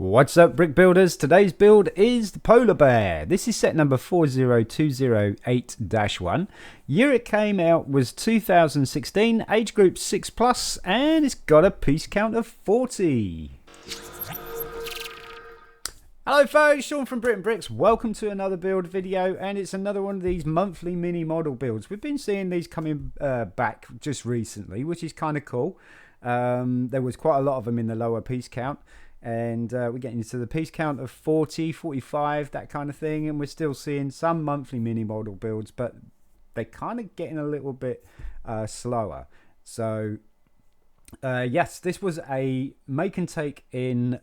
What's up, brick builders? Today's build is the polar bear. This is set number 40208-1. Year it came out was 2016, age group 6+, and it's got a piece count of 40. Hello folks, Sean from BRIT'N Bricks. Welcome to another build video, and it's another one of these monthly mini model builds. We've been seeing these coming back just recently, which is kind of cool. There was quite a lot of them in the lower piece count. And we're getting into the piece count of 40, 45, that kind of thing. And we're still seeing some monthly mini model builds, but they're kind of getting a little bit slower. So, yes, this was a make and take in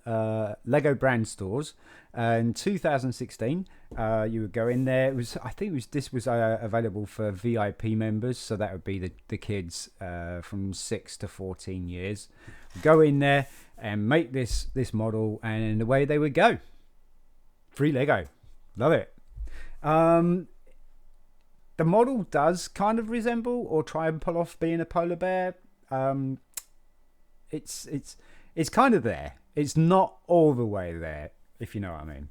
Lego brand stores in 2016. You would go in there. This was available for VIP members. So that would be the kids from 6 to 14 years. Go in there and make this model, and away they would go. Free Lego. Love it. The model does kind of resemble or try and pull off being a polar bear. It's kind of there. It's not all the way there, if you know what I mean.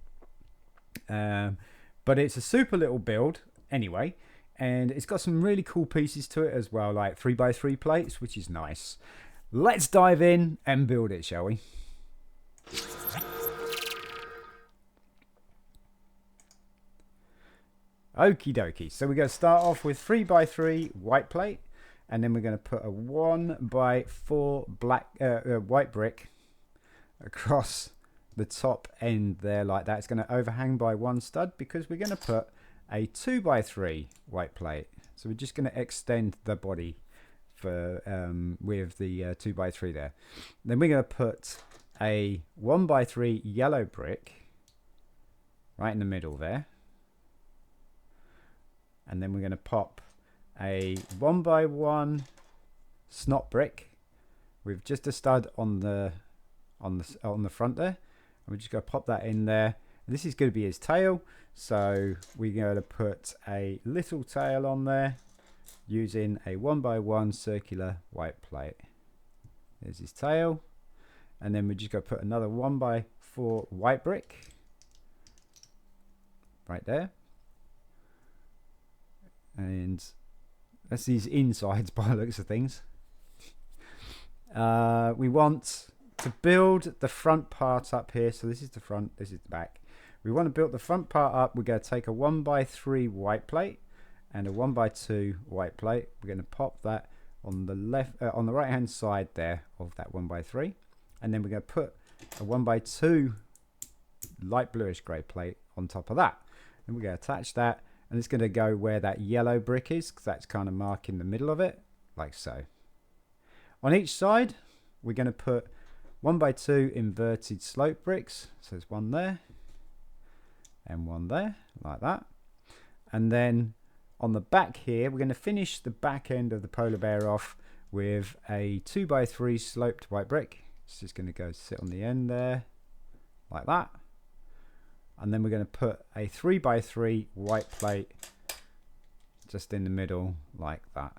But it's a super little build anyway, and it's got some really cool pieces to it as well, like 3x3 plates, which is nice. Let's dive in and build it, shall we? Okie dokie. So we're going to start off with 3x3 white plate, and then we're going to put a 1x4 black white brick across the top end there like that. It's going to overhang by one stud because we're going to put a 2x3 white plate. So we're just going to extend the body for with the 2x3 there. Then we're going to put a 1x3 yellow brick right in the middle there, and then we're going to pop a 1x1 snot brick with just a stud on the front there, and we're just going to pop that in there. This is going to be his tail, so we're going to put a little tail on there using a 1x1 circular white plate. There's his tail, and then we're just going to put another 1x4 white brick right there, and that's these insides by the looks of things. We want to build the front part up here, so this is the front, this is the back. We want to build the front part up. We're going to take a 1x3 white plate and a 1x2 white plate. We're going to pop that on the left, on the right hand side there of that 1x3, and then we're going to put a 1x2 light bluish grey plate on top of that. And we're going to attach that, and it's going to go where that yellow brick is, because that's kind of marking the middle of it, like so. On each side, we're going to put 1x2 inverted slope bricks. So there's one there and one there, like that. And then on the back here, we're going to finish the back end of the polar bear off with a 2x3 sloped white brick. It's just going to go sit on the end there, like that. And then we're going to put a 3x3 white plate just in the middle, like that.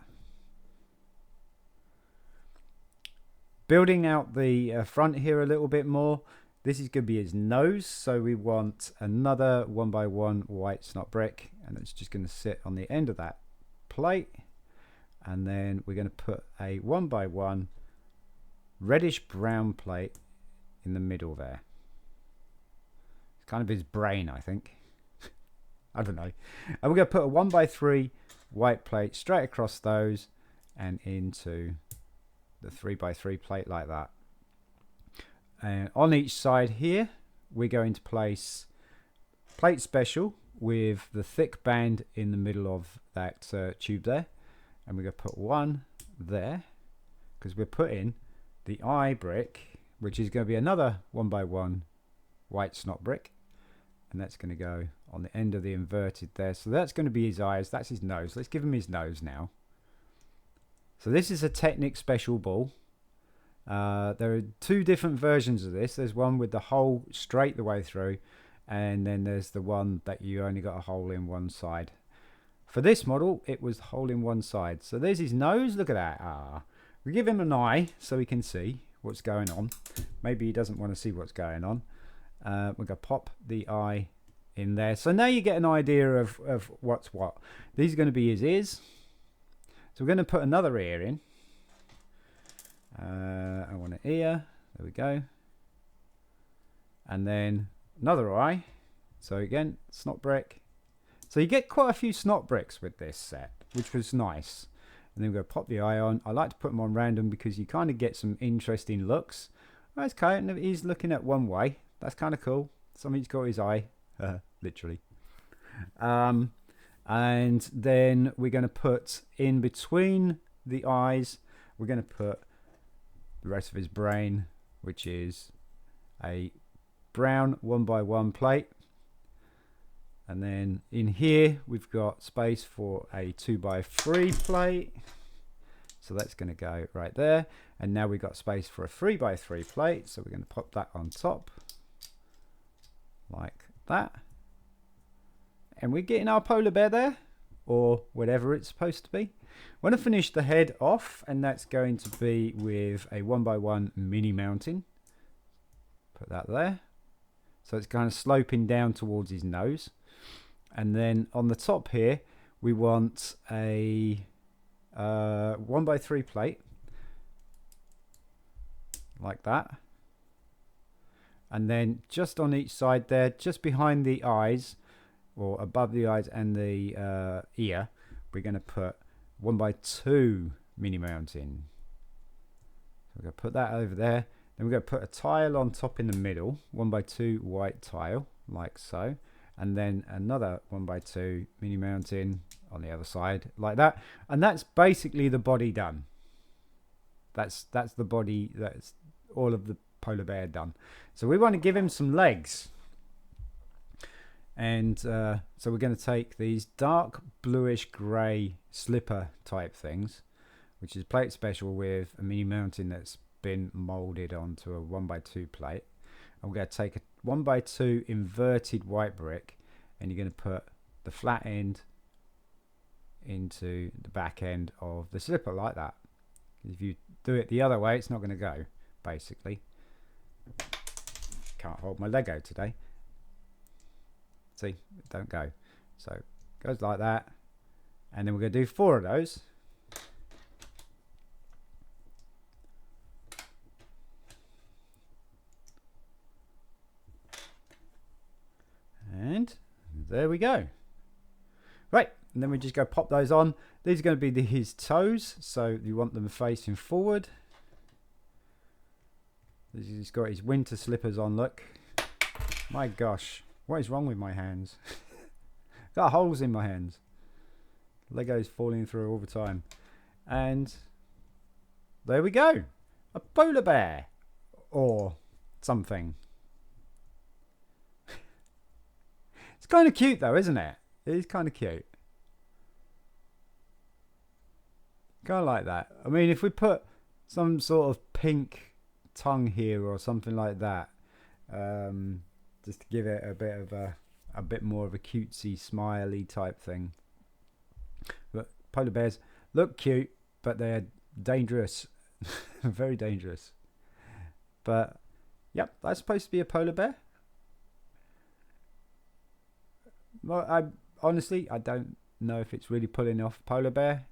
Building out the front here a little bit more. This is going to be his nose, so we want another 1x1 white snot brick, and it's just going to sit on the end of that plate. And then we're going to put a 1x1 reddish brown plate in the middle there. It's kind of his brain, I think. I don't know. And we're going to put a 1x3 white plate straight across those and into the 3x3 plate like that. And on each side here, we're going to place plate special with the thick band in the middle of that tube there. And we're going to put one there, because we're putting the eye brick, which is going to be another 1x1 white snot brick. And that's going to go on the end of the inverted there. So that's going to be his eyes. That's his nose. Let's give him his nose now. So this is a Technic special ball. There are two different versions of this. There's one with the hole straight the way through, and then there's the one that you only got a hole in one side. For this model, it was the hole in one side. So there's his nose. Look at that. We give him an eye so he can see what's going on. Maybe he doesn't want to see what's going on. We're going to pop the eye in there. So now you get an idea of what's what. These are going to be his ears. So we're going to put another ear in. I want an ear. There we go. And then another eye. So again, snot brick. So you get quite a few snot bricks with this set, which was nice. And then we're going to pop the eye on. I like to put them on random because you kind of get some interesting looks. That's kind of, he's looking at one way. That's kind of cool. Somebody's got his eye, literally. And then we're going to put in between the eyes, we're going to put the rest of his brain, which is a brown 1x1 plate. And then in here, we've got space for a 2x3 plate. So that's going to go right there. And now we've got space for a 3x3 plate. So we're going to pop that on top like that. And we're getting our polar bear there, or whatever it's supposed to be. I want to finish the head off, and that's going to be with a 1x1 mini mountain. Put that there. So it's kind of sloping down towards his nose. And then on the top here, we want a 1x3 plate. Like that. And then just on each side there, just behind the eyes, or above the eyes and the ear, we're going to put 1x2 mini mountain. So we're going to put that over there. Then we're going to put a tile on top in the middle, 1x2 white tile, like so. And then another 1x2 mini mountain on the other side, like that. And that's basically the body done. That's the body, that's all of the polar bear done. So we want to give him some legs. And so we're going to take these dark bluish grey slipper type things, which is plate special with a mini mountain that's been molded onto a 1x2 plate. And we're going to take a 1x2 inverted white brick, and you're going to put the flat end into the back end of the slipper like that. If you do it the other way, it's not going to go, basically. Can't hold my Lego today. See, it don't go. So it goes like that. And then we're going to do 4 of those. And there we go. Right, and then we just go pop those on. These are going to be his toes, so you want them facing forward. He's got his winter slippers on, look. My gosh, what is wrong with my hands? Got holes in my hands. Lego's falling through all the time. And there we go. A polar bear. Or something. It's kind of cute though, isn't it? It is kind of cute. Kind of like that. I mean, if we put some sort of pink tongue here or something like that, just to give it a bit more of a cutesy, smiley type thing. But polar bears look cute, but they're dangerous. Very dangerous. But yep, that's supposed to be a polar bear. Well, honestly, I don't know if it's really pulling off polar bear,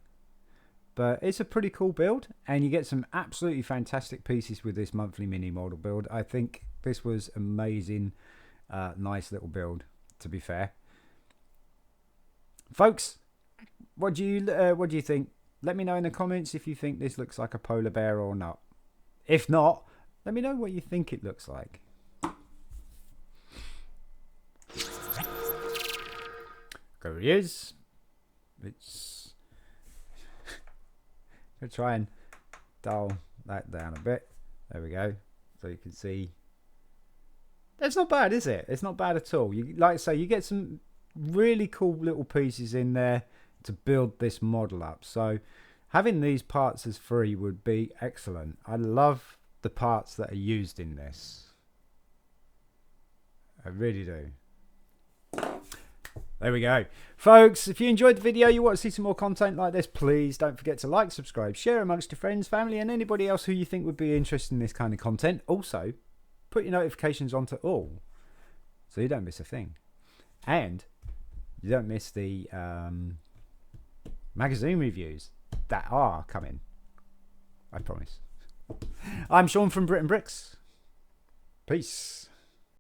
but it's a pretty cool build, and you get some absolutely fantastic pieces with this monthly mini model build. I think this was amazing, nice little build, to be fair. Folks, what do you think? Let me know in the comments if you think this looks like a polar bear or not. If not, let me know what you think it looks like. There he is. It's gonna try and dull that down a bit. There we go. So you can see. That's not bad, is it? It's not bad at all. You, like I say, you get some really cool little pieces in there to build this model up. So having these parts as free would be excellent. I love the parts that are used in this. I really do. There we go. Folks, if you enjoyed the video, you want to see some more content like this, please don't forget to like, subscribe, share amongst your friends, family, and anybody else who you think would be interested in this kind of content. Also, put your notifications on to all, So you don't miss a thing. And you don't miss the magazine reviews that are coming. I promise. I'm Sean from BRIT'N Bricks. Peace.